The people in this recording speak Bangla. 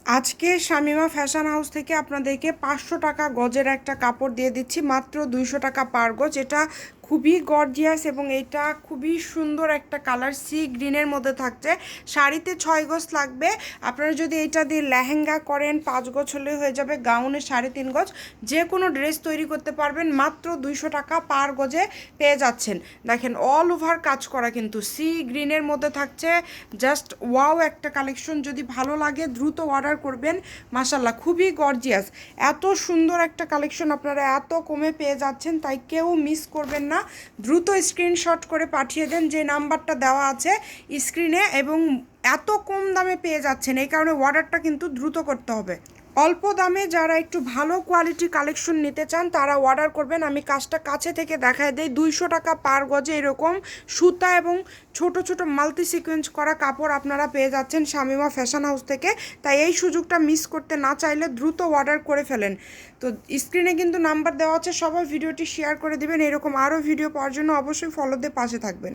আজকে শামিমা ফ্যাশন হাউস থেকে আপনাদেরকে 500 টাকা গজের একটা কাপড় দিয়ে দিচ্ছি, মাত্র 200 টাকা পার গজ। এটা খুবই গর্জিয়াস এবং এটা খুবই সুন্দর একটা কালার, সি গ্রিনের মধ্যে থাকছে। শাড়িতে 6 গজ লাগবে। আপনারা যদি এটা দিয়ে লেহেঙ্গা করেন 5 গজ হলে হয়ে যাবে, গাউনে 3.5 গজ, যে কোনো ড্রেস তৈরি করতে পারবেন। মাত্র 200 টাকা পার গজে পেয়ে যাচ্ছেন। দেখেন অল ওভার কাজ করা, কিন্তু সি গ্রিনের মধ্যে থাকছে। জাস্ট ওয়াও একটা কালেকশন। যদি ভালো লাগে দ্রুত অর্ডার করবেন। মাশাল্লাহ খুবই গর্জিয়াস, এত সুন্দর একটা কালেকশন আপনারা এত কমে পেয়ে যাচ্ছেন, তাই কেউ মিস করবেন না। দ্রুত স্ক্রিনশট করে পাঠিয়ে দেন যে নাম্বারটা দেওয়া আছে স্ক্রিনে, এবং এত কম দামে পেয়ে যাচ্ছেন, এই কারণে অর্ডারটা কিন্তু দ্রুত করতে হবে। অল্প দামে যারা একটু ভালো কোয়ালিটি কালেকশন নিতে চান তারা অর্ডার করবেন। আমি কাজটা কাছে থেকে দেখায় দেই। 200 টাকা পার গজে এরকম সুতা এবং ছোট ছোট মাল্টি সিকোয়েন্স করা কাপড় আপনারা পেয়ে যাচ্ছেন শামিমা ফ্যাশন হাউস থেকে। তাই এই সুযোগটা মিস করতে না চাইলে দ্রুত অর্ডার করে ফেলেন। তো স্ক্রিনে কিন্তু নাম্বার দেওয়া আছে, সবাই ভিডিওটি শেয়ার করে দিবেন। এরকম আরও ভিডিও পাওয়ার জন্য অবশ্যই ফলো দিয়ে পাশে থাকবেন।